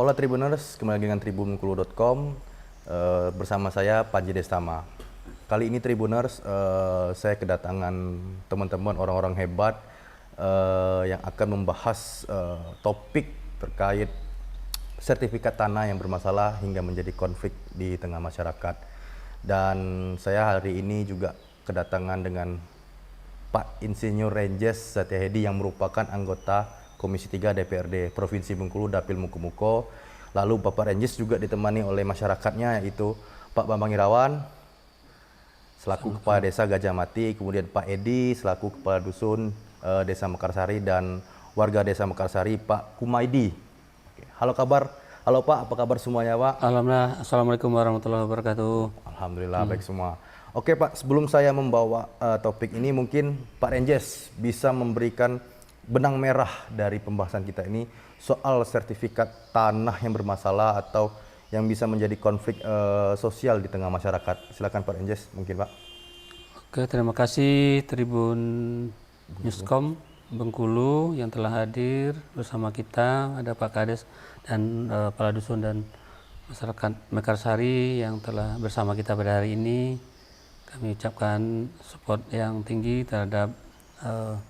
Hola Tribuners, kembali lagi dengan tribunkulu.com bersama saya Panji Destama. Kali ini Tribuners, saya kedatangan teman-teman orang-orang hebat yang akan membahas topik terkait sertifikat tanah yang bermasalah hingga menjadi konflik di tengah masyarakat. Dan saya hari ini juga kedatangan dengan Pak Insinyur Renjes Satyahedi yang merupakan anggota Komisi 3 DPRD Provinsi Bengkulu Dapil Mukomuko. Lalu Bapak Renjes juga ditemani oleh masyarakatnya, yaitu Pak Bambang Irawan selaku Kepala Desa Gajah Mati, kemudian Pak Edi selaku Kepala Dusun Desa Mekarsari, dan warga Desa Mekarsari Pak Kumaidi. Halo Pak, apa kabar semuanya Pak? Alhamdulillah, Assalamualaikum warahmatullahi wabarakatuh. Alhamdulillah baik semua. Oke Pak, sebelum saya membawa topik ini, mungkin Pak Renjes bisa memberikan benang merah dari pembahasan kita ini soal sertifikat tanah yang bermasalah atau yang bisa menjadi konflik sosial di tengah masyarakat. Silakan Pak Renjes, mungkin Pak. Oke, terima kasih Tribun Newscom Bengkulu yang telah hadir bersama kita. Ada Pak Kades dan Kepala Dusun dan masyarakat Mekarsari yang telah bersama kita pada hari ini. Kami ucapkan support yang tinggi terhadap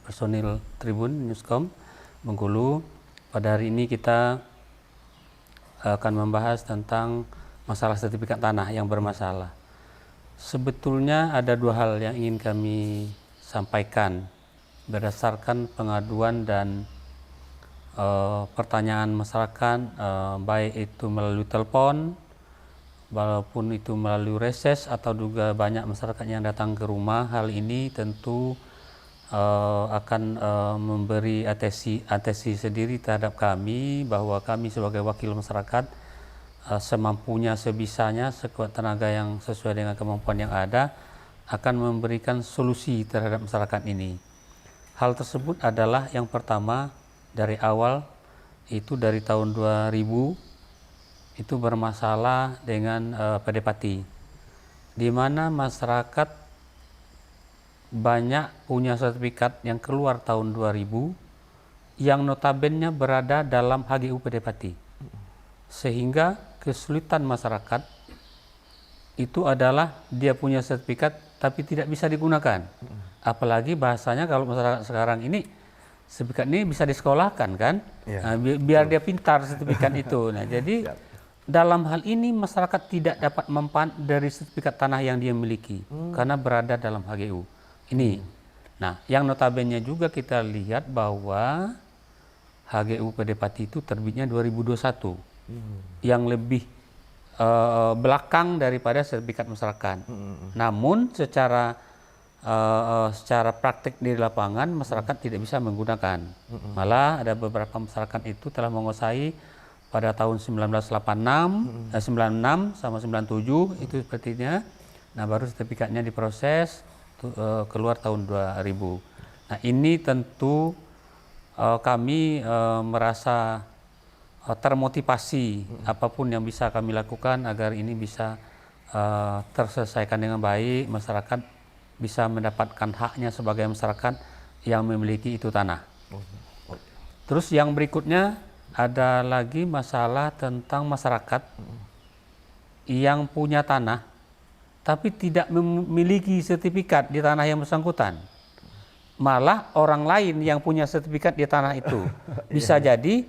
personil Tribun Newscom Bengkulu. Pada hari ini kita akan membahas tentang masalah sertifikat tanah yang bermasalah. Sebetulnya ada dua hal yang ingin kami sampaikan berdasarkan pengaduan dan pertanyaan masyarakat, baik itu melalui telepon, walaupun itu melalui reses atau juga banyak masyarakat yang datang ke rumah. Hal ini tentu akan memberi atesi sendiri terhadap kami bahwa kami sebagai wakil masyarakat semampunya, sebisanya, sekuat tenaga yang sesuai dengan kemampuan yang ada akan memberikan solusi terhadap masyarakat ini. Hal tersebut adalah yang pertama, dari awal itu dari tahun 2000 itu bermasalah dengan Pedepati, di mana masyarakat banyak punya sertifikat yang keluar tahun 2000 yang notabene berada dalam HGU Pedepati, sehingga kesulitan masyarakat itu adalah dia punya sertifikat tapi tidak bisa digunakan. Apalagi bahasanya kalau masyarakat sekarang ini sertifikat ini bisa disekolahkan kan, nah, biar dia pintar sertifikat itu. Nah, jadi dalam hal ini masyarakat tidak dapat mempan dari sertifikat tanah yang dia miliki karena berada dalam HGU. Ini. Nah, yang notabene juga kita lihat bahwa HGU Pedepati itu terbitnya 2021, yang lebih belakang daripada sertifikat masyarakat. Namun secara praktik di lapangan masyarakat tidak bisa menggunakan. Malah ada beberapa masyarakat itu telah menguasai pada tahun 1986, 96 sama 97 itu sepertinya. Nah, baru sertifikatnya diproses keluar tahun 2000. Nah, ini tentu kami merasa termotivasi apapun yang bisa kami lakukan agar ini bisa terselesaikan dengan baik, masyarakat bisa mendapatkan haknya sebagai masyarakat yang memiliki itu tanah. Terus yang berikutnya ada lagi masalah tentang masyarakat yang punya tanah tapi tidak memiliki sertifikat di tanah yang bersangkutan. Malah orang lain yang punya sertifikat di tanah itu. Bisa jadi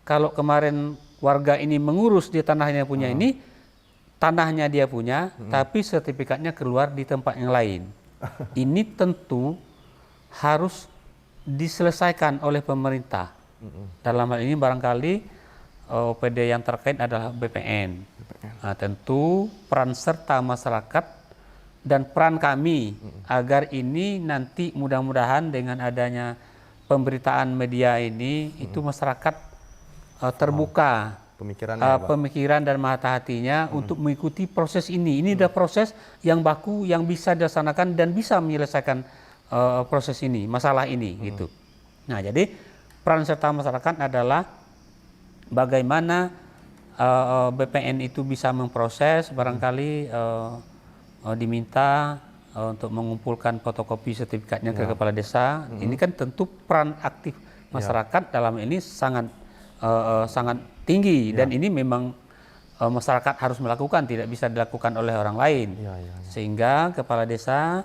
kalau kemarin warga ini mengurus di tanahnya punya ini, tanahnya dia punya, tapi sertifikatnya keluar di tempat yang lain. Ini tentu harus diselesaikan oleh pemerintah. Dalam hal ini barangkali OPD yang terkait adalah BPN. Nah, tentu peran serta masyarakat dan peran kami agar ini nanti mudah-mudahan dengan adanya pemberitaan media ini itu masyarakat terbuka pemikiran dan mata hatinya untuk mengikuti proses ini. Ini adalah proses yang baku yang bisa dilaksanakan dan bisa menyelesaikan proses ini, masalah ini gitu. Nah, jadi peran serta masyarakat adalah bagaimana BPN itu bisa memproses, barangkali diminta untuk mengumpulkan fotokopi sertifikatnya ke kepala desa. Ini kan tentu peran aktif masyarakat dalam ini sangat sangat tinggi dan ini memang masyarakat harus melakukan, tidak bisa dilakukan oleh orang lain. Sehingga kepala desa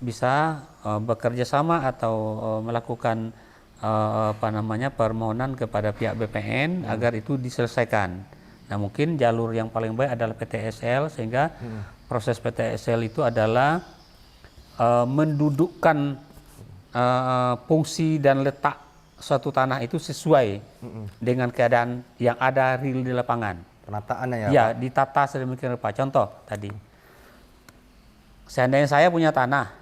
bisa bekerja sama atau melakukan permohonan kepada pihak BPN agar itu diselesaikan. Nah, mungkin jalur yang paling baik adalah PTSL, sehingga proses PTSL itu adalah mendudukkan fungsi dan letak suatu tanah itu sesuai dengan keadaan yang ada real di lapangan. Penataannya ya, Ya, Pak? ditata sedemikian rupa. Contoh tadi, seandainya saya punya tanah,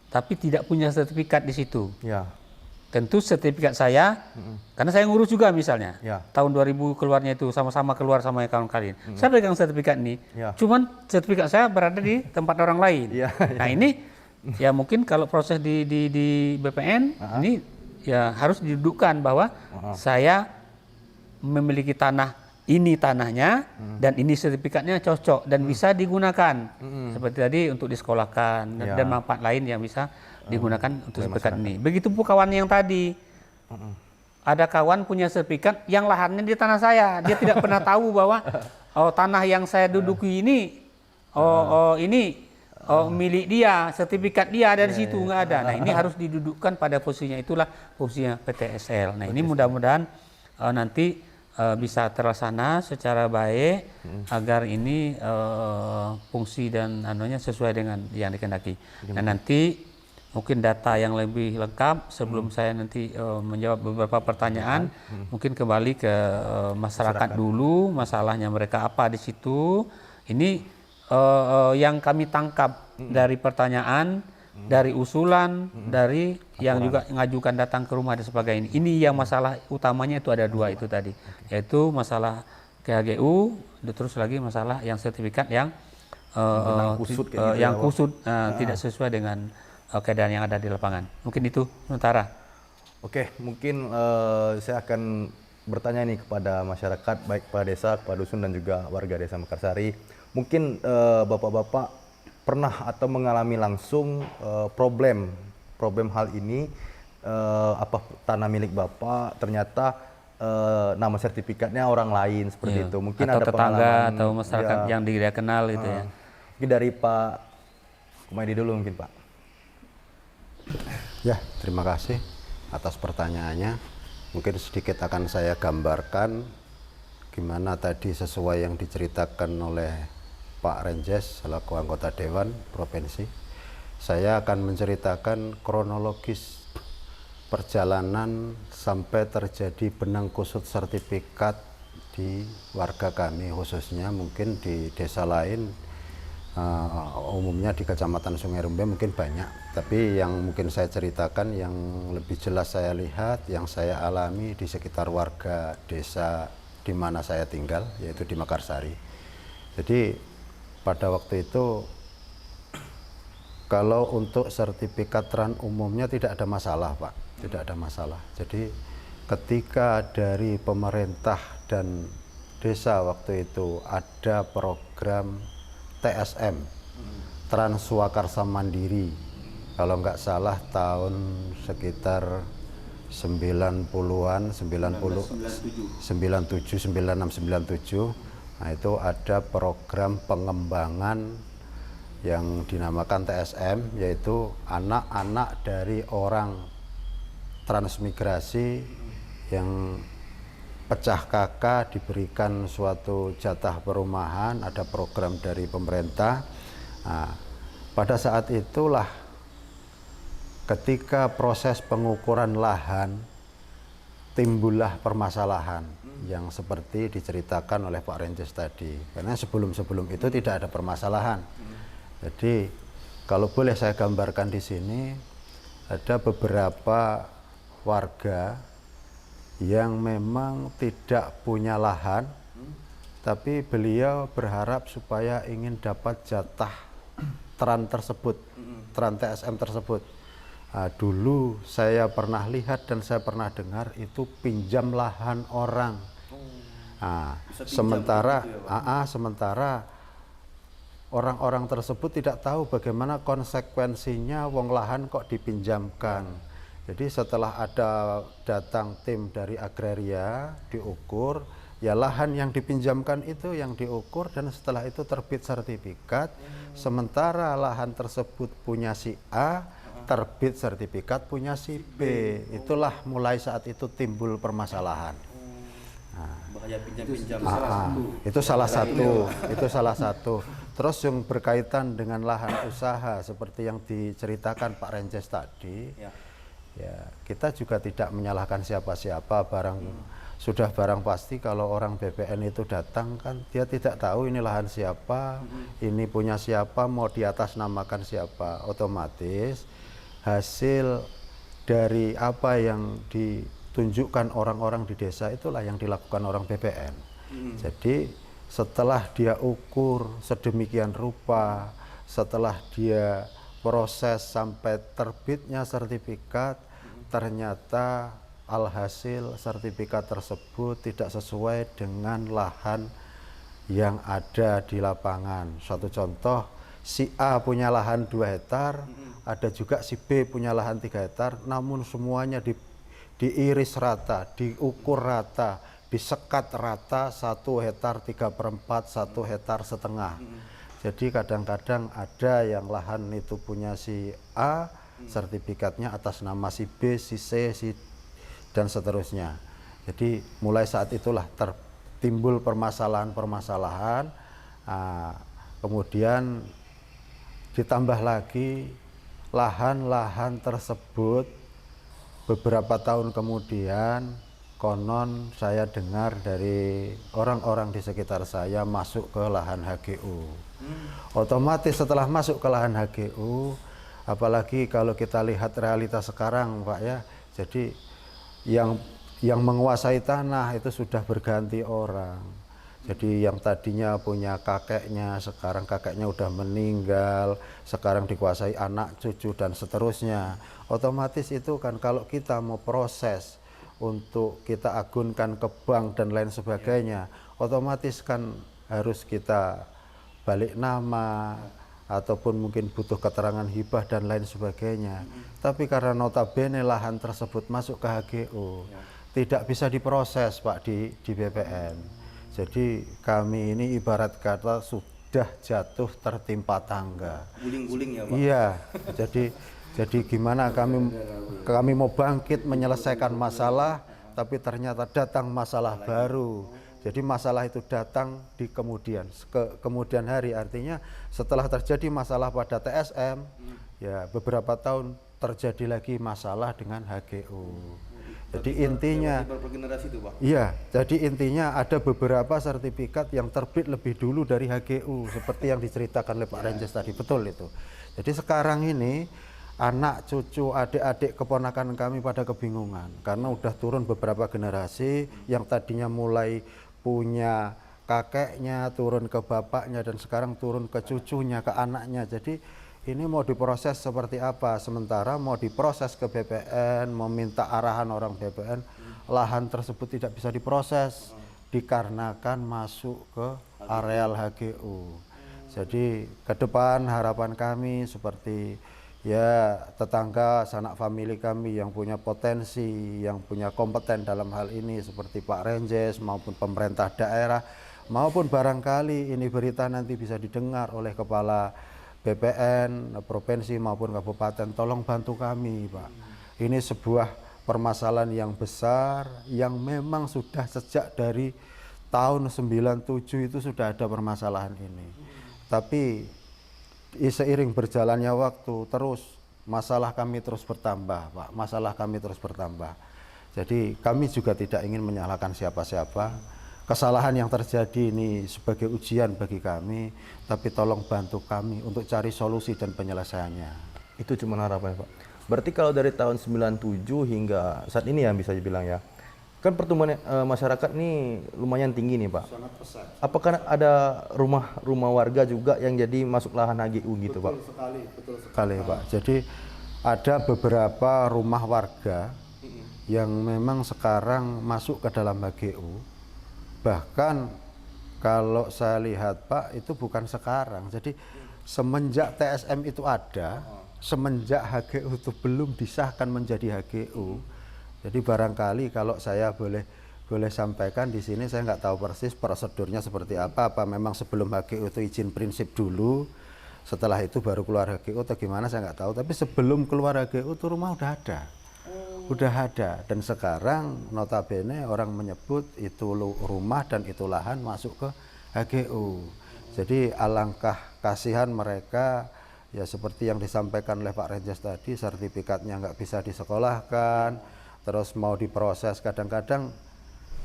tapi tidak punya sertifikat di situ, Ya. tentu sertifikat saya, karena saya ngurus juga misalnya, Ya. tahun 2000 keluarnya itu sama-sama keluar sama kawan-kawan. Saya pegang sertifikat ini, Ya. cuman sertifikat saya berada di tempat orang lain. Ya, Nah ini, ya mungkin kalau proses di BPN, ini ya harus didudukkan bahwa saya memiliki tanah, ini tanahnya, dan ini sertifikatnya cocok dan bisa digunakan. Seperti tadi untuk disekolahkan dan manfaat lain yang bisa digunakan untuk sertifikat ini. Begitu pun kawan yang tadi. Ada kawan punya sertifikat yang lahannya di tanah saya. Dia tidak pernah tahu bahwa tanah yang saya duduki ini milik dia, sertifikat dia ada di situ, nggak ada. Nah, ini harus didudukkan pada posisinya, itulah fungsinya PTSL. Nah, ini mudah-mudahan nanti bisa terlaksana secara baik agar ini fungsi dan anunya sesuai dengan yang dikehendaki. Dan nanti mungkin data yang lebih lengkap sebelum saya nanti menjawab beberapa pertanyaan, mungkin kembali ke masyarakat dulu, masalahnya mereka apa di situ. Ini yang kami tangkap dari pertanyaan, dari usulan, dari yang juga mengajukan datang ke rumah dan sebagainya. Ini yang masalah utamanya itu ada dua itu tadi, yaitu masalah KHGU, terus lagi masalah yang sertifikat yang kusut, tidak sesuai dengan keadaan yang ada di lapangan. Mungkin itu sementara. Oke, mungkin saya akan bertanya nih kepada masyarakat, baik kepala desa, kepala dusun dan juga warga desa Mekarsari. Mungkin bapak-bapak pernah atau mengalami langsung problem hal ini, apa tanah milik bapak ternyata nama sertifikatnya orang lain seperti itu. Mungkin atau ada tetangga pengalaman atau masyarakat yang dia kenal itu ya. Mungkin dari Pak Kumaydi dulu mungkin, Pak. Ya, terima kasih atas pertanyaannya. Mungkin sedikit akan saya gambarkan gimana tadi sesuai yang diceritakan oleh Pak Renjes selaku anggota Dewan Provinsi. Saya akan menceritakan kronologis perjalanan sampai terjadi benang kusut sertifikat di warga kami, khususnya mungkin di desa lain, umumnya di Kecamatan Sungai Rumbe mungkin banyak, tapi yang mungkin saya ceritakan yang lebih jelas saya lihat, yang saya alami di sekitar warga desa di mana saya tinggal, yaitu di Mekarsari. Jadi pada waktu itu kalau untuk sertifikat TRAN umumnya tidak ada masalah, Pak, tidak ada masalah. Jadi ketika dari pemerintah dan desa waktu itu ada program TSM, Trans Swakarsa Mandiri, kalau nggak salah tahun sekitar 90-an, 97, 96, 97. Nah, itu ada program pengembangan yang dinamakan TSM, yaitu anak-anak dari orang transmigrasi yang pecah KK diberikan suatu jatah perumahan, ada program dari pemerintah. Nah, pada saat itulah ketika proses pengukuran lahan timbullah permasalahan yang seperti diceritakan oleh Pak Renjes tadi, karena sebelum itu tidak ada permasalahan. Jadi kalau boleh saya gambarkan di sini, ada beberapa warga yang memang tidak punya lahan, tapi beliau berharap supaya ingin dapat jatah TRAN tersebut, TRAN TSM tersebut. Nah, dulu saya pernah lihat dan saya pernah dengar itu pinjam lahan orang. Nah, sementara orang-orang tersebut tidak tahu bagaimana konsekuensinya wong lahan kok dipinjamkan. Jadi setelah ada datang tim dari agraria diukur, ya lahan yang dipinjamkan itu yang diukur dan setelah itu terbit sertifikat. Sementara lahan tersebut punya si A, terbit sertifikat punya si B. Itulah mulai saat itu timbul permasalahan. Bahaya pinjam-pinjam. Itu salah satu, itu salah satu. Terus yang berkaitan dengan lahan usaha seperti yang diceritakan Pak Renjes tadi, ya kita juga tidak menyalahkan siapa-siapa. Sudah barang pasti kalau orang BPN itu datang kan dia tidak tahu ini lahan siapa, ini punya siapa, mau diatasnamakan siapa. Otomatis hasil dari apa yang ditunjukkan orang-orang di desa itulah yang dilakukan orang BPN. Jadi setelah dia ukur sedemikian rupa, setelah dia proses sampai terbitnya sertifikat, ternyata alhasil sertifikat tersebut tidak sesuai dengan lahan yang ada di lapangan. Suatu contoh, si A punya lahan 2 hektar, ada juga si B punya lahan 3 hektar, namun semuanya diiris rata, diukur rata, disekat rata, 1 hektar 3/4, 1 hektar setengah. Jadi kadang-kadang ada yang lahan itu punya si A, sertifikatnya atas nama si B, si C, dan seterusnya. Jadi mulai saat itulah timbul permasalahan-permasalahan. Kemudian ditambah lagi lahan-lahan tersebut beberapa tahun kemudian konon saya dengar dari orang-orang di sekitar saya masuk ke lahan HGU. Otomatis setelah masuk ke lahan HGU, apalagi kalau kita lihat realitas sekarang Pak ya, jadi yang menguasai tanah itu sudah berganti orang. Jadi yang tadinya punya kakeknya, sekarang kakeknya udah meninggal, sekarang dikuasai anak cucu dan seterusnya. Otomatis itu kan kalau kita mau proses untuk kita agunkan ke bank dan lain sebagainya, otomatis kan harus kita balik nama ataupun mungkin butuh keterangan hibah dan lain sebagainya. Tapi karena notabene lahan tersebut masuk ke HGU, tidak bisa diproses Pak di BPN. Jadi kami ini ibarat kata sudah jatuh tertimpa tangga. Guling-guling ya Pak? Iya, jadi gimana kami mau bangkit menyelesaikan masalah, tapi ternyata datang masalah baru. Jadi masalah itu datang di kemudian hari, artinya setelah terjadi masalah pada TSM, ya beberapa tahun terjadi lagi masalah dengan HGU. Jadi intinya, bergenerasi itu Pak? iya, jadi intinya ada beberapa sertifikat yang terbit lebih dulu dari HGU, seperti yang diceritakan oleh Pak Renjes tadi, betul itu. Jadi sekarang ini anak cucu adik-adik keponakan kami pada kebingungan karena udah turun beberapa generasi yang tadinya mulai punya kakeknya, turun ke bapaknya, dan sekarang turun ke cucunya, ke anaknya. Jadi ini mau diproses seperti apa? Sementara mau diproses ke BPN, meminta arahan orang BPN, lahan tersebut tidak bisa diproses dikarenakan masuk ke areal HGU. Jadi ke depan harapan kami seperti ya tetangga sanak famili kami yang punya potensi, yang punya kompeten dalam hal ini seperti Pak Renjes maupun pemerintah daerah, maupun barangkali ini berita nanti bisa didengar oleh kepala BPN, provinsi maupun kabupaten, tolong bantu kami Pak. Ini sebuah permasalahan yang besar yang memang sudah sejak dari tahun 97 itu sudah ada permasalahan ini. Tapi seiring berjalannya waktu terus masalah kami terus bertambah Pak, masalah kami terus bertambah. Jadi kami juga tidak ingin menyalahkan siapa-siapa. Kesalahan yang terjadi ini sebagai ujian bagi kami, tapi tolong bantu kami untuk cari solusi dan penyelesaiannya. Itu cuma harapan Pak. Berarti kalau dari tahun 97 hingga saat ini ya bisa dibilang ya, kan pertumbuhan masyarakat ini lumayan tinggi nih Pak. Sangat pesat. Apakah ada rumah warga juga yang jadi masuk lahan HGU gitu Pak? Betul sekali Pak. Jadi ada beberapa rumah warga yang memang sekarang masuk ke dalam HGU. Bahkan kalau saya lihat Pak itu bukan sekarang. Jadi semenjak TSM itu ada, semenjak HGU itu belum disahkan menjadi HGU. Jadi barangkali kalau saya boleh sampaikan di sini, saya nggak tahu persis prosedurnya seperti apa memang sebelum HGU itu izin prinsip dulu, setelah itu baru keluar HGU atau gimana saya nggak tahu. Tapi sebelum keluar HGU itu rumah udah ada, dan sekarang notabene orang menyebut itu rumah dan itu lahan masuk ke HGU. Jadi alangkah kasihan mereka. Ya seperti yang disampaikan oleh Pak Renjes tadi, sertifikatnya nggak bisa disekolahkan, terus mau diproses. Kadang-kadang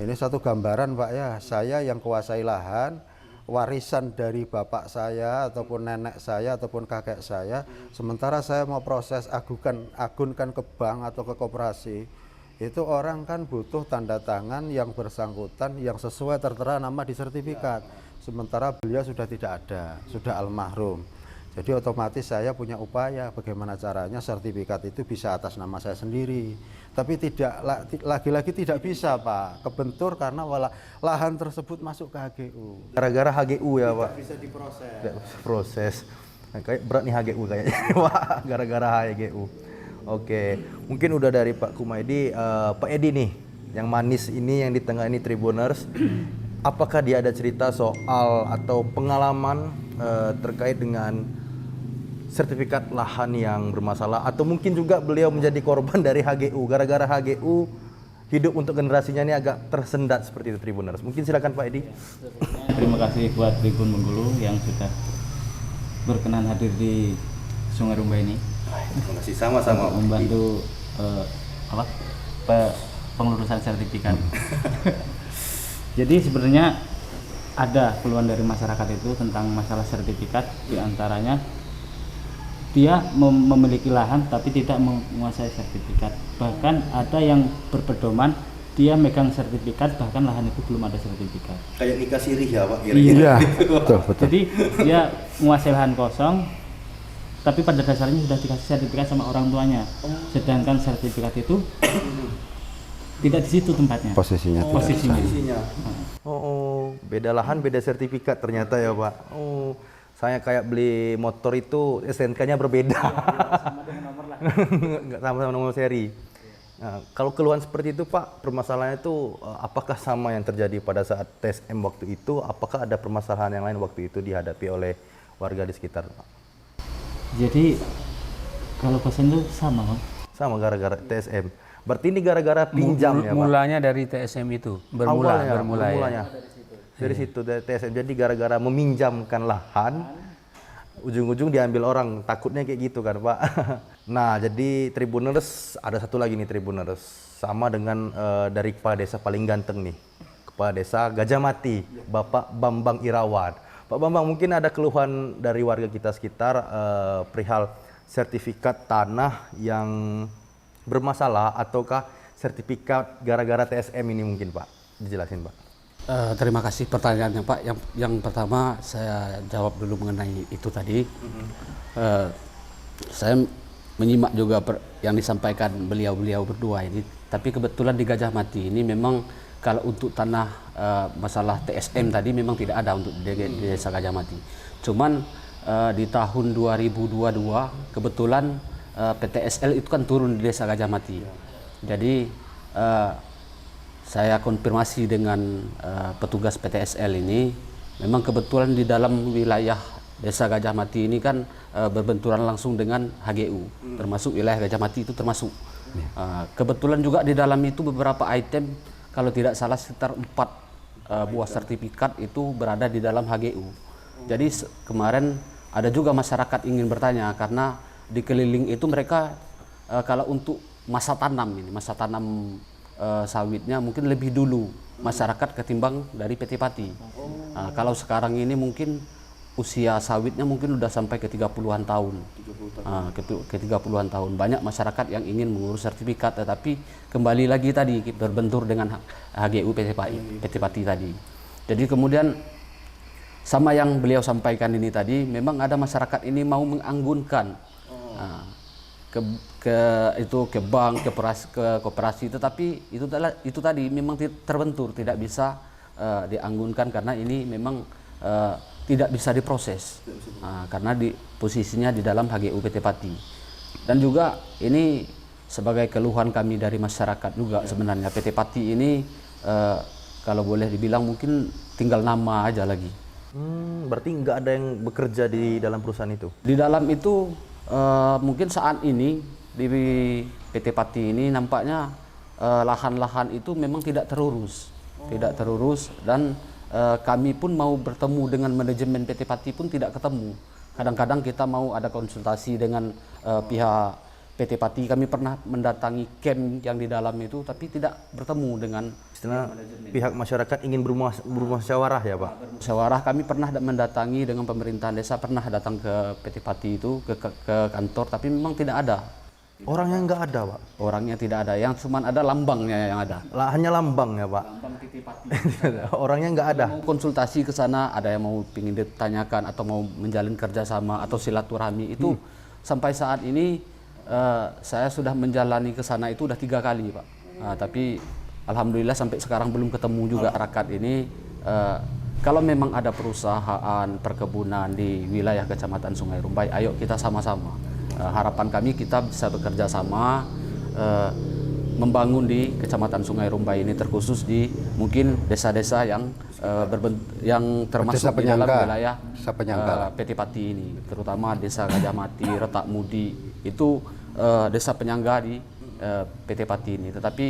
ini satu gambaran Pak ya, saya yang kuasai lahan, warisan dari bapak saya ataupun nenek saya ataupun kakek saya, sementara saya mau proses agunkan ke bank atau ke koperasi, itu orang kan butuh tanda tangan yang bersangkutan yang sesuai tertera nama di sertifikat, sementara beliau sudah tidak ada, sudah almarhum. Jadi otomatis saya punya upaya bagaimana caranya sertifikat itu bisa atas nama saya sendiri. Tapi lagi-lagi tidak bisa Pak, kebentur karena lahan tersebut masuk ke HGU. Gara-gara HGU ya Pak? Tidak bisa diproses. Tidak bisa proses. Nah, kayak berat nih HGU kayaknya Pak, gara-gara HGU. Oke, mungkin udah dari Pak Kumaydi, Pak Edi nih, yang manis ini yang di tengah ini Tribuners. Apakah dia ada cerita soal atau pengalaman terkait dengan sertifikat lahan yang bermasalah, atau mungkin juga beliau menjadi korban dari HGU, gara-gara HGU hidup untuk generasinya ini agak tersendat seperti itu Tribuners. Mungkin silakan Pak Edi. Terima kasih buat Tribun Bengkulu yang sudah berkenan hadir di Sungai Rumbai ini. Terima kasih, sama-sama Membantu pengurusan sertifikat. Jadi sebenarnya ada keluhan dari masyarakat itu tentang masalah sertifikat, diantaranya dia memiliki lahan tapi tidak menguasai sertifikat. Bahkan ada yang berpedoman dia megang sertifikat bahkan lahan itu belum ada sertifikat. Kayak nikah sirih ya Pak? Iya, betul. Jadi dia menguasai lahan kosong tapi pada dasarnya sudah dikasih sertifikat sama orang tuanya. Sedangkan sertifikat itu tidak di situ tempatnya. Posisinya. Beda lahan beda sertifikat ternyata ya Pak. Saya kayak beli motor itu STNK-nya berbeda. Sama dengan nomor lah. Nggak sama nomor seri. Nah, kalau keluhan seperti itu Pak, permasalahannya itu apakah sama yang terjadi pada saat TSM waktu itu? Apakah ada permasalahan yang lain waktu itu dihadapi oleh warga di sekitar Pak? Jadi kalau kosan itu sama Pak? Sama gara-gara TSM. Berarti ini gara-gara pinjam ya Pak? Mulanya dari TSM itu, bermulanya. Dari situ, dari TSM. Jadi gara-gara meminjamkan lahan, ujung-ujung diambil orang, takutnya kayak gitu kan Pak. Nah jadi Tribuners, ada satu lagi nih Tribuners, sama dengan dari Kepala Desa paling ganteng nih, Kepala Desa Gajah Mati, Bapak Bambang Irawan. Pak Bambang, mungkin ada keluhan dari warga kita sekitar perihal sertifikat tanah yang bermasalah, ataukah sertifikat gara-gara TSM ini mungkin Pak? Dijelasin Pak. Terima kasih pertanyaannya Pak. Yang pertama saya jawab dulu mengenai itu tadi. Saya menyimak juga yang disampaikan beliau-beliau berdua ini. Tapi kebetulan di Gajah Mati ini memang kalau untuk tanah masalah TSM tadi memang tidak ada untuk di Desa Gajah Mati. Cuman di tahun 2022 kebetulan PTSL itu kan turun di Desa Gajah Mati. Jadi saya konfirmasi dengan petugas PTSL ini, memang kebetulan di dalam wilayah Desa Gajah Mati ini kan berbenturan langsung dengan HGU, termasuk wilayah Gajah Mati itu termasuk. Kebetulan juga di dalam itu beberapa item, kalau tidak salah sekitar 4 buah sertifikat itu berada di dalam HGU. Jadi kemarin ada juga masyarakat ingin bertanya, karena di keliling itu mereka kalau untuk masa tanam sawitnya mungkin lebih dulu masyarakat ketimbang dari PT Pati. Kalau sekarang ini mungkin usia sawitnya mungkin udah sampai ke 30-an tahun. Ke 30-an tahun. Banyak masyarakat yang ingin mengurus sertifikat, tetapi kembali lagi tadi berbentur dengan HGU PT Pati tadi. Jadi kemudian sama yang beliau sampaikan ini tadi, memang ada masyarakat ini mau menganggunkan ke bank, ke koperasi, tetapi itu tadi memang terbentur, tidak bisa dianggunkan karena ini memang tidak bisa diproses karena posisinya di dalam HGU PT Pati. Dan juga ini sebagai keluhan kami dari masyarakat juga sebenarnya PT Pati ini kalau boleh dibilang mungkin tinggal nama aja lagi. Berarti nggak ada yang bekerja di dalam perusahaan itu? Di dalam itu mungkin saat ini di PT Pati ini nampaknya lahan-lahan itu memang tidak terurus, dan kami pun mau bertemu dengan manajemen PT Pati pun tidak ketemu. Kadang-kadang kita mau ada konsultasi dengan pihak PT Pati, kami pernah mendatangi camp yang di dalam itu, tapi tidak bertemu dengan Istilah pihak masyarakat ingin bermusyawarah ya Pak? musyawarah. Kami pernah mendatangi dengan pemerintahan desa, pernah datang ke PT Pati itu ke kantor, tapi memang tidak ada. Orangnya nggak ada Pak? Orangnya tidak ada, yang cuma ada lambangnya yang ada. Hanya lambang ya Pak? Lambang PT Pati. Orangnya nggak ada? Mau konsultasi ke sana, ada yang mau ingin ditanyakan atau mau menjalin kerjasama atau silaturahmi itu sampai saat ini saya sudah menjalani ke sana itu udah 3 kali Pak. Tapi alhamdulillah sampai sekarang belum ketemu juga rakyat ini. Kalau memang ada perusahaan perkebunan di wilayah Kecamatan Sungai Rumbai, ayo kita sama-sama. Harapan kami kita bisa bekerja sama membangun di Kecamatan Sungai Rumbai ini, terkhusus di mungkin desa-desa yang termasuk di dalam wilayah PT Pati ini, terutama Desa Gajah Mati, Retak Mudi, itu desa penyangga di PT Pati ini. Tetapi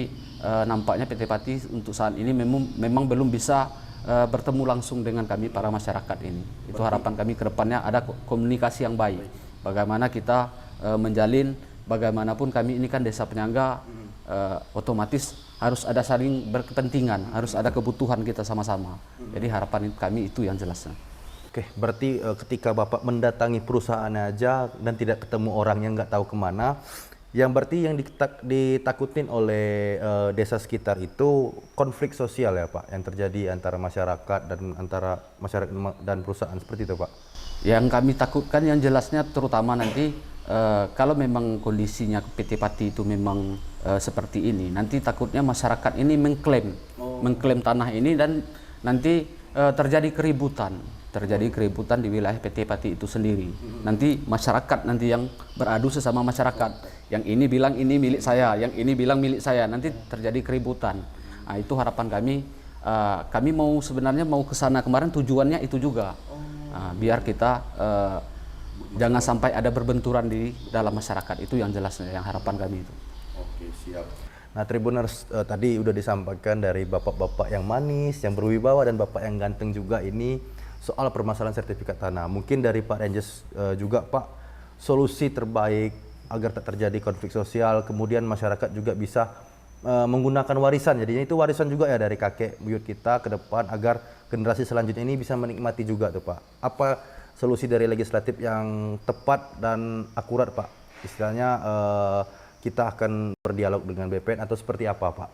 nampaknya PT Pati untuk saat ini memang belum bisa bertemu langsung dengan kami para masyarakat ini. Itu harapan kami ke depannya ada komunikasi yang baik. Bagaimana kita menjalin, bagaimanapun kami ini kan desa penyangga, otomatis harus ada saling berkepentingan, harus ada kebutuhan kita sama-sama. Jadi harapan kami itu yang jelasnya. Oke, berarti ketika Bapak mendatangi perusahaan aja dan tidak ketemu orang yang nggak tahu kemana, yang berarti yang ditakutin oleh desa sekitar itu konflik sosial ya Pak, yang terjadi antara masyarakat dan perusahaan, seperti itu Pak? Yang kami takutkan yang jelasnya terutama nanti kalau memang kondisinya PT Pati itu memang seperti ini, nanti takutnya masyarakat ini mengklaim tanah ini dan nanti terjadi keributan di wilayah PT Pati itu sendiri. Nanti masyarakat nanti yang beradu sesama masyarakat, yang ini bilang ini milik saya, yang ini bilang milik saya, nanti terjadi keributan. Nah, itu harapan kami. Kami sebenarnya mau ke sana kemarin, tujuannya itu juga. Biar kita jangan sampai ada berbenturan di dalam masyarakat, itu yang jelasnya, yang harapan kami itu. Oke, siap. Nah, Tribuners, tadi udah disampaikan dari bapak-bapak yang manis, yang berwibawa, dan bapak yang ganteng juga ini soal permasalahan sertifikat tanah. Mungkin dari Pak Renjes juga Pak, solusi terbaik agar tak terjadi konflik sosial, kemudian masyarakat juga bisa menggunakan warisan. Jadinya itu warisan juga ya dari kakek buyut kita ke depan, agar generasi selanjutnya ini bisa menikmati juga tuh Pak. Apa solusi dari legislatif yang tepat dan akurat Pak? Istilahnya kita akan berdialog dengan BPN atau seperti apa Pak?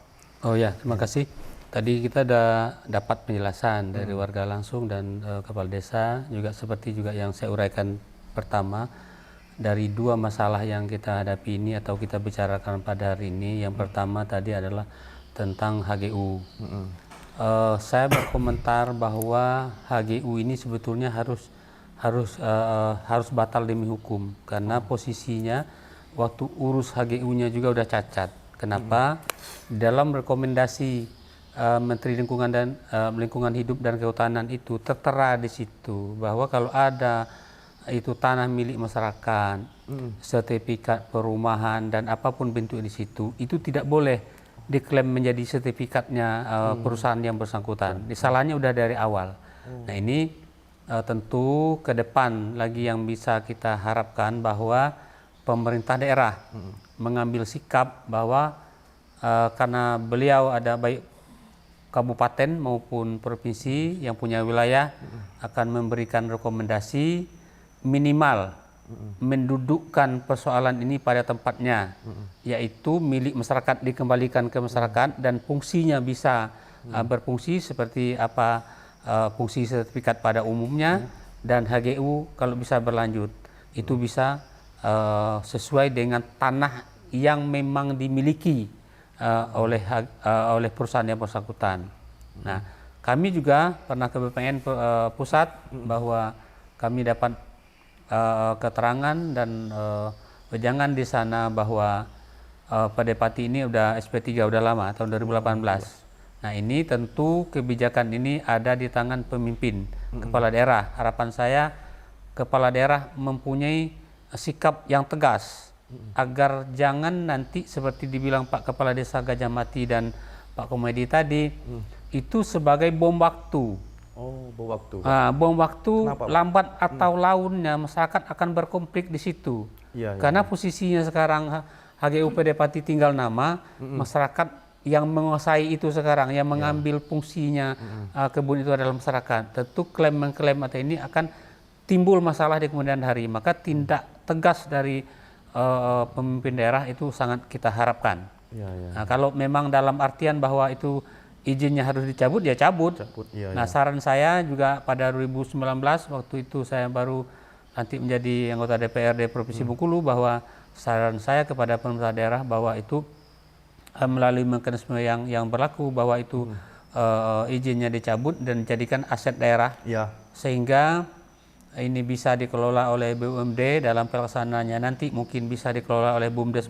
Oh ya, terima kasih. Tadi kita sudah dapat penjelasan dari warga langsung dan kepala desa, juga seperti juga yang saya uraikan pertama, dari 2 masalah yang kita hadapi ini atau kita bicarakan pada hari ini. Yang pertama tadi adalah tentang HGU. Saya berkomentar bahwa HGU ini sebetulnya harus batal demi hukum, karena posisinya waktu urus HGU-nya juga udah cacat. Kenapa? Dalam rekomendasi Menteri Lingkungan Hidup dan Kehutanan itu tertera di situ bahwa kalau ada itu tanah milik masyarakat, sertifikat perumahan dan apapun bentuk di situ, itu tidak boleh diklaim menjadi sertifikatnya perusahaan yang bersangkutan. Salahnya udah dari awal. Nah, ini tentu ke depan lagi yang bisa kita harapkan bahwa pemerintah daerah mengambil sikap bahwa karena beliau ada baik kabupaten maupun provinsi yang punya wilayah akan memberikan rekomendasi minimal mendudukkan persoalan ini pada tempatnya, yaitu milik masyarakat dikembalikan ke masyarakat dan fungsinya bisa berfungsi seperti apa fungsi sertifikat pada umumnya, dan HGU kalau bisa berlanjut itu bisa sesuai dengan tanah yang memang dimiliki oleh perusahaan yang bersangkutan. Nah, kami juga pernah ke BPN pusat bahwa kami dapat keterangan dan Jangan di sana bahwa Padepati ini udah SP3 udah lama tahun 2018. Nah ini tentu kebijakan ini ada di tangan pemimpin kepala daerah. Harapan saya kepala daerah mempunyai sikap yang tegas agar jangan nanti seperti dibilang Pak Kepala Desa Gajah Mati dan Pak Komedi tadi itu sebagai bom waktu. Oh, bom waktu. Bom waktu. Kenapa, Pak? Lambat atau launnya masyarakat akan berkonflik di situ. Iya, Karena posisinya sekarang HGU Padepati tinggal nama, masyarakat yang menguasai itu sekarang, yang mengambil fungsinya kebun itu adalah masyarakat. Tentu klaim-mengklaim atau ini akan timbul masalah di kemudian hari. Maka tindak tegas dari pemimpin daerah itu sangat kita harapkan. Iya, iya. Nah, kalau memang dalam artian bahwa itu izinnya harus dicabut, ya cabut. Iya, Nah, saran saya juga pada 2019 waktu itu saya baru nanti menjadi anggota DPRD Provinsi Bengkulu, bahwa saran saya kepada pemerintah daerah bahwa itu melalui mekanisme yang berlaku bahwa itu izinnya dicabut dan dijadikan aset daerah, Iya. sehingga ini bisa dikelola oleh BUMD dalam pelaksanaannya, nanti mungkin bisa dikelola oleh BUMDes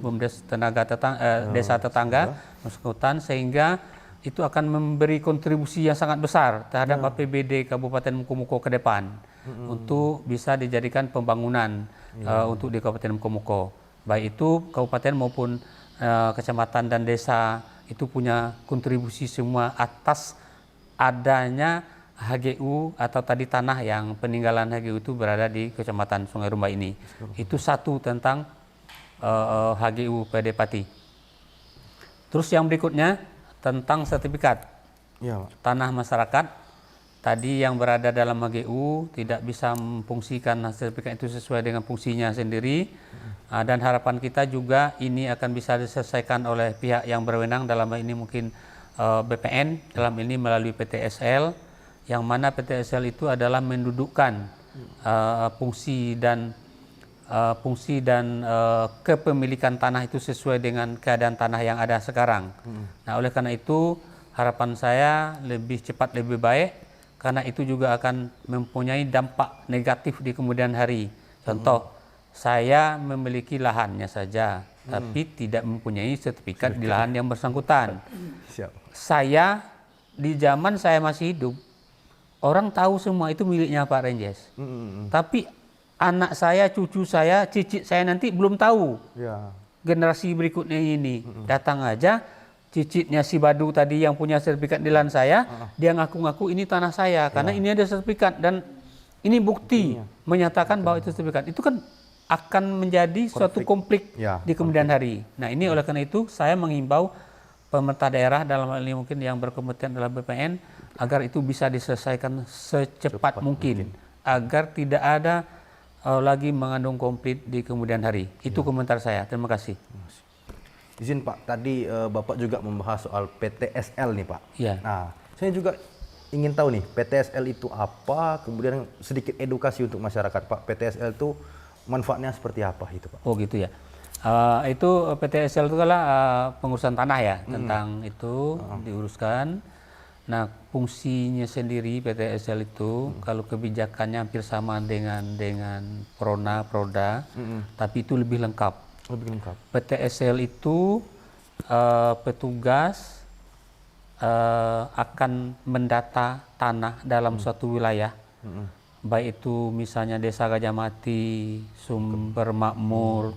desa tetangga bersangkutan, sehingga itu akan memberi kontribusi yang sangat besar terhadap APBD Kabupaten Mukomuko ke depan untuk bisa dijadikan pembangunan untuk di Kabupaten Mukomuko. Baik itu kabupaten maupun kecamatan dan desa itu punya kontribusi semua atas adanya HGU atau tadi tanah yang peninggalan HGU itu berada di Kecamatan Sungai Rumbai ini. Itu satu tentang HGU Padepati. Terus yang berikutnya tentang sertifikat Iya, Pak. tanah masyarakat. Tadi yang berada dalam HGU tidak bisa memfungsikan sertifikat itu sesuai dengan fungsinya sendiri. Dan harapan kita juga ini akan bisa diselesaikan oleh pihak yang berwenang, dalam hal ini mungkin BPN, dalam ini melalui PTSL, yang mana PTSL itu adalah mendudukkan fungsi dan kepemilikan tanah itu sesuai dengan keadaan tanah yang ada sekarang. Nah, oleh karena itu harapan saya lebih cepat lebih baik, karena itu juga akan mempunyai dampak negatif di kemudian hari. Contoh, saya memiliki lahannya saja, tapi tidak mempunyai sertifikat di lahan yang bersangkutan. Siap. Saya di zaman saya masih hidup, orang tahu semua itu miliknya Pak Renjes. Tapi anak saya, cucu saya, cicit saya nanti belum tahu. Ya. Generasi berikutnya ini datang aja, cicitnya si Badu tadi yang punya sertifikat di lahan saya, dia ngaku-ngaku ini tanah saya karena ini ada sertifikat dan ini bukti menyatakan bahwa itu sertifikat. Itu kan akan menjadi suatu konflik di kemudian hari. Nah, ini oleh karena itu saya menghimbau pemerintah daerah, dalam hal ini mungkin yang berkompeten adalah BPN, agar itu bisa diselesaikan secepat mungkin agar tidak ada lagi mengandung konflik di kemudian hari. Itu komentar saya. Terima kasih. Izin Pak, tadi Bapak juga membahas soal PTSL nih Pak. Iya. Nah, saya juga ingin tahu nih, PTSL itu apa, kemudian sedikit edukasi untuk masyarakat Pak. PTSL itu manfaatnya seperti apa itu Pak? Oh gitu ya. Itu PTSL itu adalah pengurusan tanah ya, tentang itu diuruskan. Nah, fungsinya sendiri PTSL itu kalau kebijakannya hampir sama dengan Prona, Proda, tapi itu lebih lengkap. Lebih lengkap. PTSL itu petugas akan mendata tanah dalam suatu wilayah, baik itu misalnya Desa Gajah Mati, Sumber Makmur,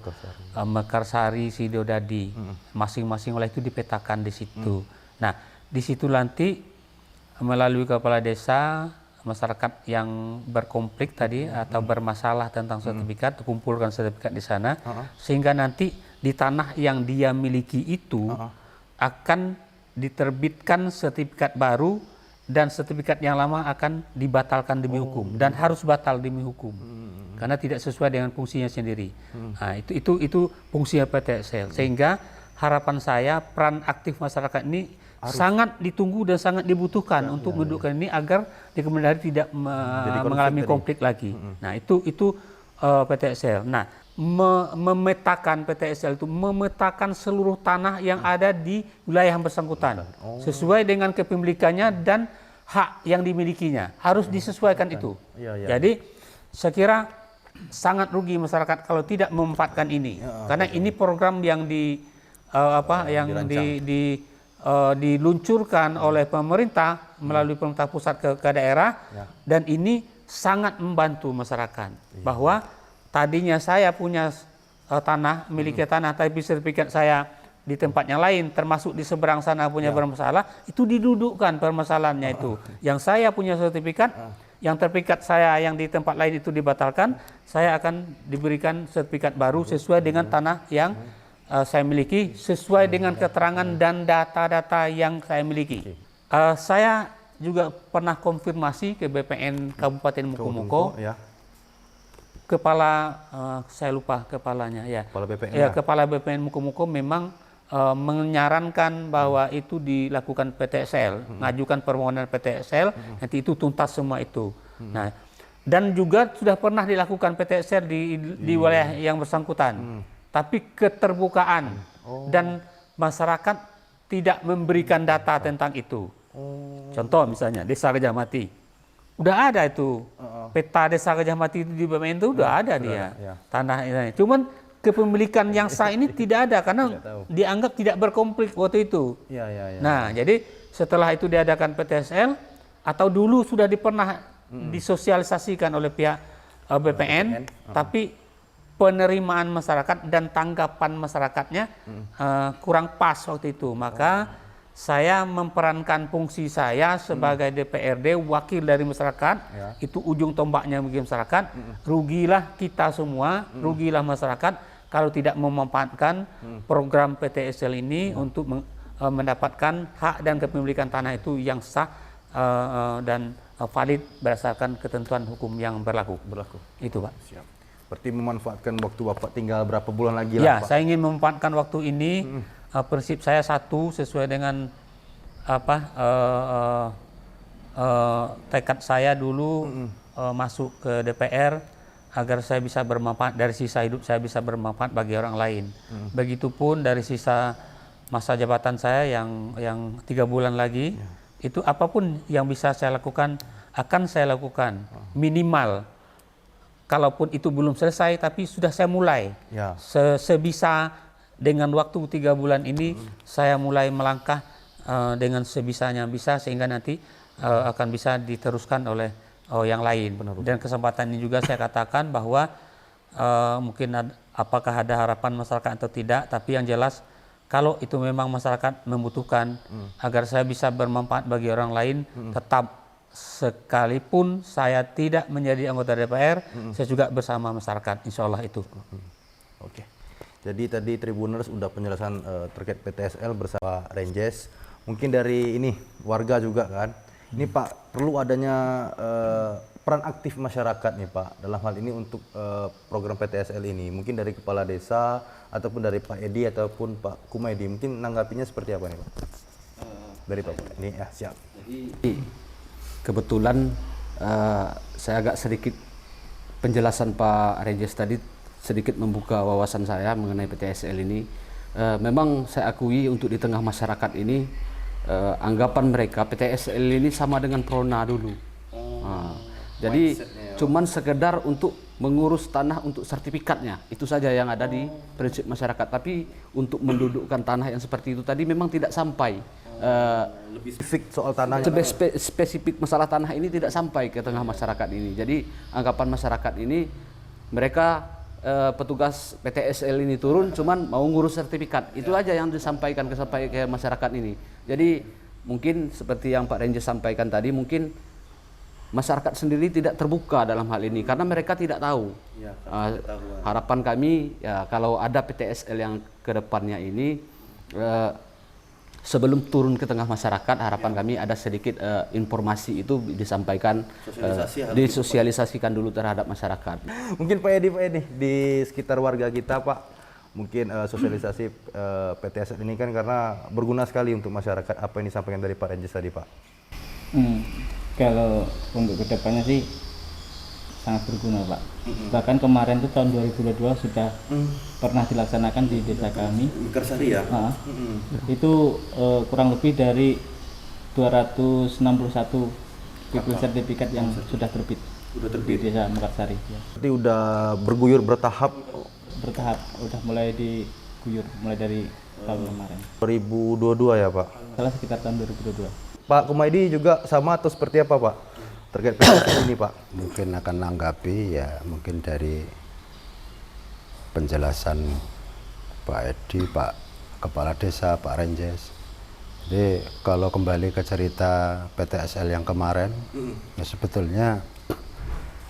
Mekarsari, Sidodadi, masing-masing wilayah itu dipetakan di situ. Nah, di situ nanti melalui kepala desa, masyarakat yang berkonflik tadi atau bermasalah tentang sertifikat, kumpulkan sertifikat di sana, sehingga nanti di tanah yang dia miliki itu akan diterbitkan sertifikat baru, dan sertifikat yang lama akan dibatalkan demi hukum dan harus batal demi hukum karena tidak sesuai dengan fungsinya sendiri. Nah, itu fungsinya PTSL, sehingga harapan saya peran aktif masyarakat ini sangat ditunggu dan sangat dibutuhkan untuk mendukung ini agar di kemudian hari tidak mengalami konflik lagi. Nah, itu PTSL. Nah, memetakan PTSL itu memetakan seluruh tanah yang ada di wilayah yang bersangkutan sesuai dengan kepemilikannya dan hak yang dimilikinya, harus disesuaikan itu. Jadi saya kira sangat rugi masyarakat kalau tidak memanfaatkan ini. Karena ini program yang diluncurkan oleh pemerintah melalui pemerintah pusat ke daerah, dan ini sangat membantu masyarakat. Bahwa tadinya saya punya tanah, memiliki tanah, tapi sertifikat saya di tempat yang lain, termasuk di seberang sana punya bermasalah, itu didudukkan permasalahannya itu. Yang saya punya sertifikat, yang sertifikat saya yang di tempat lain itu dibatalkan, saya akan diberikan sertifikat baru sesuai dengan tanah yang saya miliki, sesuai dengan keterangan dan data-data yang saya miliki. Saya juga pernah konfirmasi ke BPN Kabupaten Mukomuko. Kepala, saya lupa kepalanya ya. Kepala BPN. Ya, Kepala BPN Mukomuko memang menyarankan bahwa itu dilakukan PTSL, ngajukan permohonan PTSL, nanti itu tuntas semua itu. Nah, dan juga sudah pernah dilakukan PTSL di wilayah yang bersangkutan, tapi keterbukaan dan masyarakat tidak memberikan data tentang itu. Contoh misalnya Desa Gajah Mati, udah ada itu peta Desa Gajah Mati di BPN itu udah ada dia tanah ini. Cuman kepemilikan yang sah ini tidak ada karena dianggap tidak berkonflik waktu itu. Nah, jadi setelah itu diadakan PTSL atau dulu sudah pernah disosialisasikan oleh pihak BPN, tapi penerimaan masyarakat dan tanggapan masyarakatnya kurang pas waktu itu. Maka saya memperankan fungsi saya sebagai DPRD, wakil dari masyarakat, itu ujung tombaknya bagi masyarakat. Rugilah kita semua, rugilah masyarakat kalau tidak memanfaatkan program PTSL ini untuk mendapatkan hak dan kepemilikan tanah itu yang sah dan valid berdasarkan ketentuan hukum yang berlaku. Itu, Pak. Siap. Berarti memanfaatkan waktu Bapak tinggal berapa bulan lagi Ya, lah, Pak? saya ingin memanfaatkan waktu ini. Prinsip saya satu, sesuai dengan tekad saya dulu masuk ke DPR, agar saya bisa bermanfaat, dari sisa hidup saya bisa bermanfaat bagi orang lain. Begitupun dari sisa masa jabatan saya yang 3 bulan lagi, itu apapun yang bisa saya lakukan akan saya lakukan. Minimal, kalaupun itu belum selesai, tapi sudah saya mulai. Sebisa dengan waktu 3 bulan ini, saya mulai melangkah dengan sebisanya bisa, sehingga nanti akan bisa diteruskan oleh yang lain. Dan kesempatan ini juga saya katakan bahwa mungkin apakah ada harapan masyarakat atau tidak, tapi yang jelas kalau itu memang masyarakat membutuhkan agar saya bisa bermanfaat bagi orang lain, tetap sekalipun saya tidak menjadi anggota DPR, saya juga bersama masyarakat, insya Allah itu. Oke. Jadi tadi Tribuners udah penjelasan terkait PTSL bersama Renjes. Mungkin dari ini warga juga kan. Ini Pak, perlu adanya peran aktif masyarakat nih Pak dalam hal ini untuk program PTSL ini. Mungkin dari kepala desa ataupun dari Pak Edi ataupun Pak Kumaydi. Mungkin nanggapinya seperti apa nih Pak? Dari Pak ini ya, siap. Jadi kebetulan saya agak sedikit penjelasan Pak Renjes tadi sedikit membuka wawasan saya mengenai PTSL ini. Memang saya akui untuk di tengah masyarakat ini anggapan mereka PTSL ini sama dengan Prona dulu. Jadi cuman sekedar untuk mengurus tanah untuk sertifikatnya, itu saja yang ada di prinsip masyarakat. Tapi untuk mendudukkan tanah yang seperti itu tadi memang tidak sampai. Lebih spesifik soal tanahnya. Spesifik masalah tanah ini tidak sampai ke tengah masyarakat ini. Jadi anggapan masyarakat ini mereka petugas PTSL ini turun cuman mau ngurus sertifikat. Itu aja yang disampaikan ke masyarakat ini. Jadi mungkin seperti yang Pak Renjes sampaikan tadi, mungkin masyarakat sendiri tidak terbuka dalam hal ini karena mereka tidak tahu. Harapan kami ya kalau ada PTSL yang ke depannya ini sebelum turun ke tengah masyarakat, harapan kami ada sedikit informasi itu disampaikan, disosialisasikan dulu terhadap masyarakat. Mungkin Pak Edi di sekitar warga kita Pak, mungkin sosialisasi PTSL ini kan karena berguna sekali untuk masyarakat. Apa yang disampaikan dari Pak Renjes tadi Pak? Kalau untuk kedepannya sih sangat berguna Pak. Bahkan kemarin itu tahun 2022 sudah pernah dilaksanakan di desa kami. Mekarsari ya? Itu kurang lebih dari 261 sertifikat yang sudah terbit. di desa Mekarsari ya. Berarti udah berguyur bertahap Bertahap, udah mulai diguyur mulai dari tahun kemarin. 2022 ya Pak? Salah sekitar tahun 2022. Pak Kumaydi juga sama atau seperti apa Pak? Terkait PTSL ini Pak? Mungkin akan nanggapi ya mungkin dari penjelasan Pak Edi, Pak Kepala Desa, Pak Renjes. Jadi kalau kembali ke cerita PTSL yang kemarin, ya sebetulnya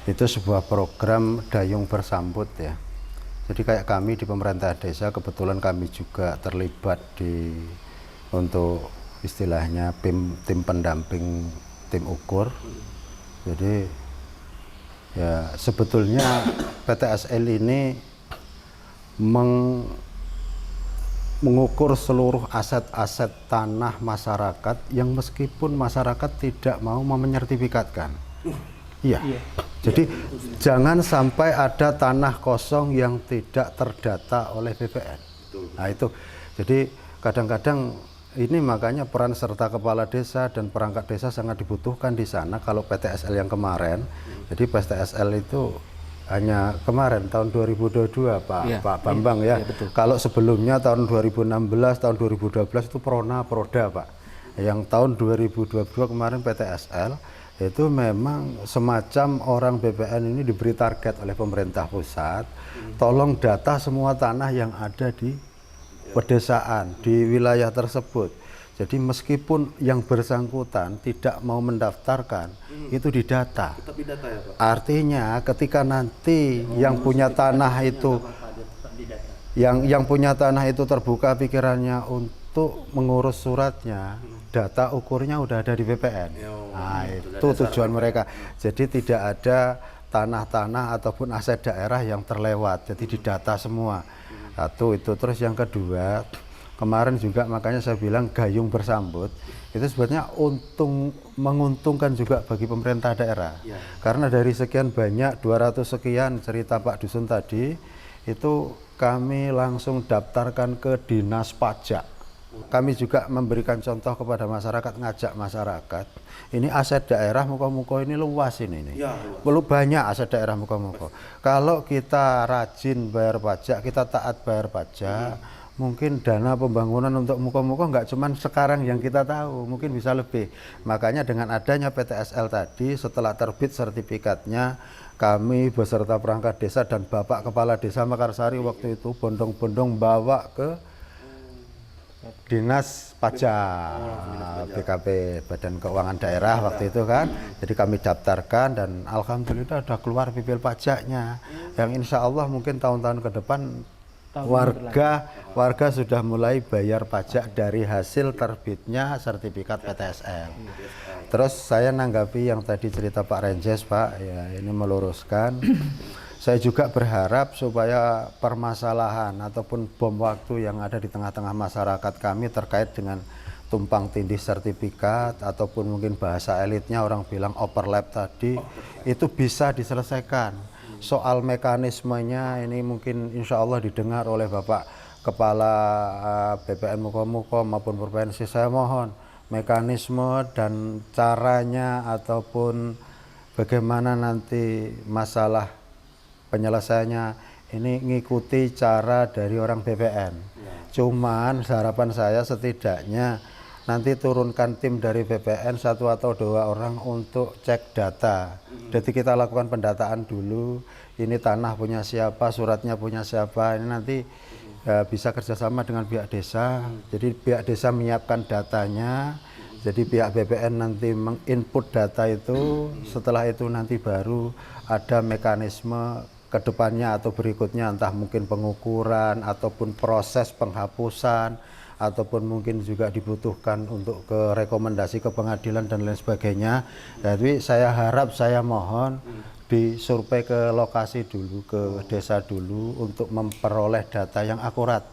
itu sebuah program dayung bersambut ya. Jadi kayak kami di pemerintah desa kebetulan kami juga terlibat untuk istilahnya tim pendamping tim ukur. Jadi ya sebetulnya PTSL ini mengukur seluruh aset-aset tanah masyarakat yang meskipun masyarakat tidak mau menyertifikatkan. Iya. Jadi jangan sampai ada tanah kosong yang tidak terdata oleh BPN. Nah itu. Jadi kadang-kadang ini makanya peran serta kepala desa dan perangkat desa sangat dibutuhkan di sana. Kalau PTSL yang kemarin, jadi PTSL itu hanya kemarin tahun 2022 Pak Bambang ya. Betul. Kalau sebelumnya tahun 2016, tahun 2012 itu Prona, Proda Pak. Yang tahun 2022 kemarin PTSL itu memang semacam orang BPN ini diberi target oleh pemerintah pusat, tolong data semua tanah yang ada di pedesaan, di wilayah tersebut. Jadi meskipun yang bersangkutan tidak mau mendaftarkan, itu didata. Tetap didata ya Pak? Artinya ketika nanti yang punya tanah itu, yang punya tanah itu terbuka pikirannya untuk mengurus suratnya, data ukurnya udah ada di BPN. Nah, itu tujuan mereka. Jadi tidak ada tanah-tanah ataupun aset daerah yang terlewat. Jadi didata semua. Satu itu. Terus yang kedua, kemarin juga makanya saya bilang gayung bersambut. Itu sebetulnya menguntungkan juga bagi pemerintah daerah. Karena dari sekian banyak 200 sekian cerita Pak Dusun tadi, itu kami langsung daftarkan ke Dinas Pajak. Kami juga memberikan contoh kepada masyarakat, ngajak masyarakat. Ini aset daerah muka-muka ini luas ini. Belum banyak aset daerah muka-muka. Kalau kita rajin bayar pajak, kita taat bayar pajak, mungkin dana pembangunan untuk muka-muka nggak cuman sekarang yang kita tahu, mungkin bisa lebih. Makanya dengan adanya PTSL tadi, setelah terbit sertifikatnya, kami beserta perangkat desa dan Bapak Kepala Desa Mekarsari waktu itu bondong-bondong bawa ke Dinas Pajak, BKP, Badan Keuangan Daerah waktu itu kan. Jadi kami daftarkan dan alhamdulillah sudah keluar bibir pajaknya. Yang insya Allah mungkin tahun-tahun ke depan warga sudah mulai bayar pajak dari hasil terbitnya sertifikat PTSL. Terus saya nanggapi yang tadi cerita Pak Renjes Pak, ya ini meluruskan. Saya juga berharap supaya permasalahan ataupun bom waktu yang ada di tengah-tengah masyarakat kami terkait dengan tumpang tindih sertifikat ataupun mungkin bahasa elitnya orang bilang overlap tadi, itu bisa diselesaikan. Soal mekanismenya ini mungkin insya Allah didengar oleh Bapak Kepala BPN Muko-Muko maupun Provinsi. Saya mohon mekanisme dan caranya ataupun bagaimana nanti masalah penyelesaiannya ini ngikuti cara dari orang BPN. Cuman harapan saya setidaknya nanti turunkan tim dari BPN 1 atau 2 orang untuk cek data. Jadi kita lakukan pendataan dulu, ini tanah punya siapa, suratnya punya siapa, ini nanti bisa kerjasama dengan pihak desa. Jadi pihak desa menyiapkan datanya, jadi pihak BPN nanti menginput data itu, setelah itu nanti baru ada mekanisme kedepannya atau berikutnya, entah mungkin pengukuran ataupun proses penghapusan ataupun mungkin juga dibutuhkan untuk ke rekomendasi ke pengadilan dan lain sebagainya. Jadi saya harap, saya mohon disurvei ke lokasi dulu, ke desa dulu untuk memperoleh data yang akurat.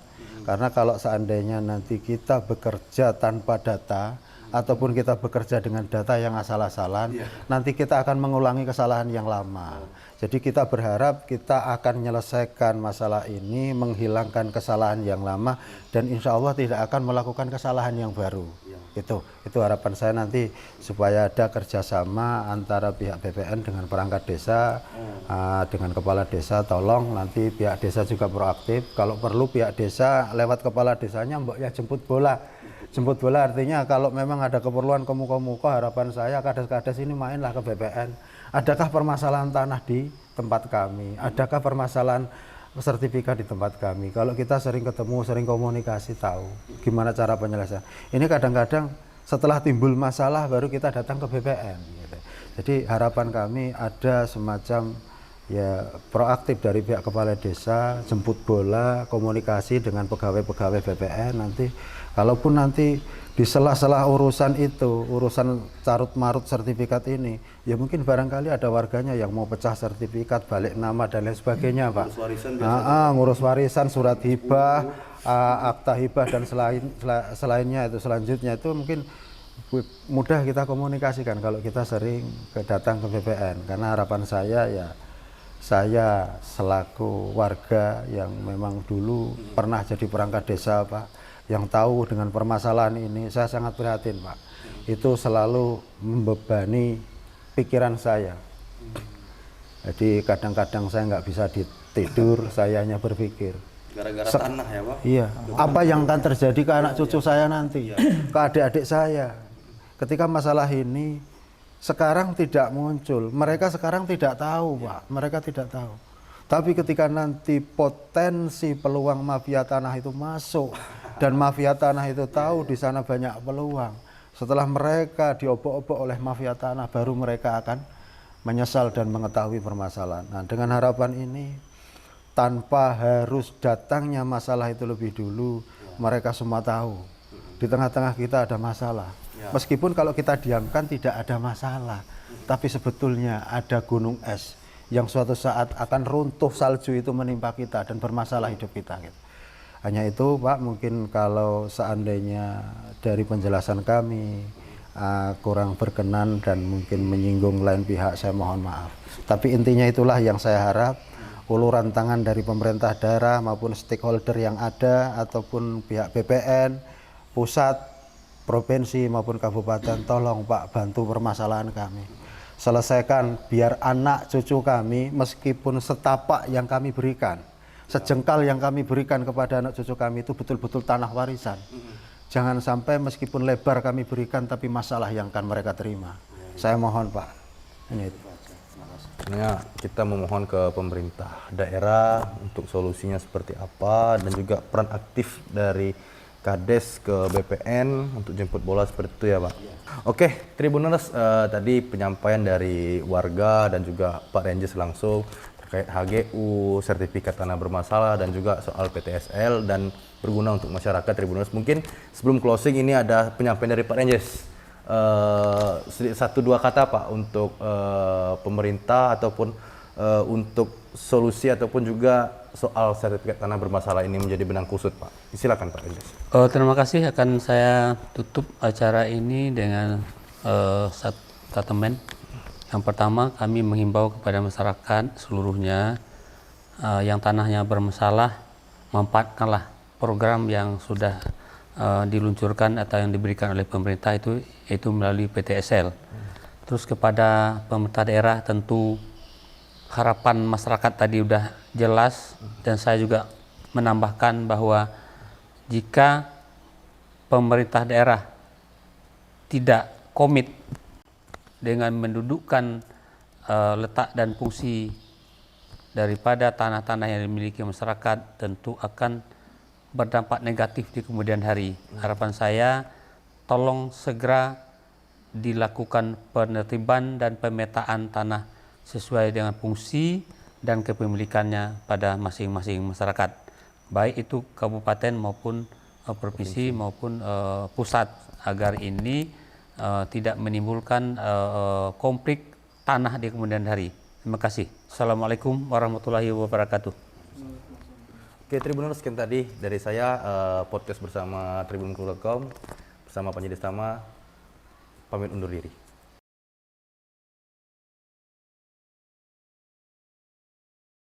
Karena kalau seandainya nanti kita bekerja tanpa data ataupun kita bekerja dengan data yang asal-asalan, nanti kita akan mengulangi kesalahan yang lama. Jadi kita berharap kita akan menyelesaikan masalah ini, menghilangkan kesalahan yang lama, dan insya Allah tidak akan melakukan kesalahan yang baru. Itu harapan saya nanti supaya ada kerjasama antara pihak BPN dengan perangkat desa, dengan kepala desa. Tolong nanti pihak desa juga proaktif. Kalau perlu pihak desa lewat kepala desanya mbok ya jemput bola. Jemput bola artinya kalau memang ada keperluan komuko-muko, harapan saya kades-kades ini mainlah ke BPN. Adakah permasalahan tanah di tempat kami? Adakah permasalahan sertifikat di tempat kami? Kalau kita sering ketemu, sering komunikasi, tahu gimana cara penyelesaian. Ini kadang-kadang setelah timbul masalah baru kita datang ke BPN. Gitu. Jadi harapan kami ada semacam ya proaktif dari pihak kepala desa, jemput bola, komunikasi dengan pegawai-pegawai BPN nanti. Kalaupun nanti di sela-sela urusan itu, urusan carut-marut sertifikat ini, ya mungkin barangkali ada warganya yang mau pecah sertifikat, balik nama dan lain sebagainya, Pak. Ngurus warisan, surat hibah, akta hibah dan selainnya itu selanjutnya itu mungkin mudah kita komunikasikan kalau kita sering datang ke BPN. Karena harapan saya ya saya selaku warga yang memang dulu pernah jadi perangkat desa, Pak, yang tahu dengan permasalahan ini, saya sangat prihatin, Pak. Itu selalu membebani pikiran saya. Jadi kadang-kadang saya nggak bisa tidur, saya hanya berpikir. Gara-gara tanah ya, Pak? Iya. Apa yang akan terjadi ke anak cucu saya nanti, ke adik-adik saya. Ketika masalah ini sekarang tidak muncul, mereka sekarang tidak tahu, Pak. Mereka tidak tahu. Tapi ketika nanti potensi peluang mafia tanah itu masuk dan mafia tanah itu tahu di sana banyak peluang, setelah mereka diobok-obok oleh mafia tanah, baru mereka akan menyesal dan mengetahui permasalahan. Nah, dengan harapan ini, tanpa harus datangnya masalah itu lebih dulu, mereka semua tahu di tengah-tengah kita ada masalah. Meskipun kalau kita diamkan tidak ada masalah, tapi sebetulnya ada gunung es yang suatu saat akan runtuh, salju itu menimpa kita dan bermasalah hidup kita. Gitu. Hanya itu, Pak, mungkin kalau seandainya dari penjelasan kami kurang berkenan dan mungkin menyinggung lain pihak, saya mohon maaf. Tapi intinya itulah yang saya harap, uluran tangan dari pemerintah daerah maupun stakeholder yang ada ataupun pihak BPN, pusat, provinsi maupun kabupaten, tolong Pak bantu permasalahan kami. Selesaikan biar anak cucu kami meskipun setapak yang kami berikan, sejengkal yang kami berikan kepada anak cucu kami itu betul-betul tanah warisan. Jangan sampai meskipun lebar kami berikan tapi masalah yang akan mereka terima. Saya mohon, Pak. Ini itu. Kita memohon ke pemerintah daerah untuk solusinya seperti apa dan juga peran aktif dari Kades ke BPN untuk jemput bola seperti itu ya, Pak. Oke, Tribuners, tadi penyampaian dari warga dan juga Pak Renjes langsung terkait HGU, sertifikat tanah bermasalah dan juga soal PTSL dan berguna untuk masyarakat Tribuners. Mungkin sebelum closing ini ada penyampaian dari Pak Renjes. Satu dua kata, Pak, untuk pemerintah ataupun untuk solusi ataupun juga soal sertifikat tanah bermasalah ini menjadi benang kusut, Pak. Silakan, Pak Renjes. Terima kasih. Akan saya tutup acara ini dengan satu statement. Yang pertama, kami menghimbau kepada masyarakat seluruhnya yang tanahnya bermasalah, manfaatkanlah program yang sudah diluncurkan atau yang diberikan oleh pemerintah itu melalui PTSL. Terus kepada pemerintah daerah, tentu harapan masyarakat tadi udah jelas, dan saya juga menambahkan bahwa jika pemerintah daerah tidak komit dengan mendudukkan letak dan fungsi daripada tanah-tanah yang dimiliki masyarakat, tentu akan berdampak negatif di kemudian hari. Harapan saya, tolong segera dilakukan penertiban dan pemetaan tanah sesuai dengan fungsi dan kepemilikannya pada masing-masing masyarakat, baik itu kabupaten maupun provinsi maupun pusat, agar ini tidak menimbulkan konflik tanah di kemudian hari. Terima kasih. Assalamualaikum warahmatullahi wabarakatuh. Oke, Tribuners, sekian tadi dari saya podcast bersama tribunkulur.com bersama Panji Destama, pamit undur diri.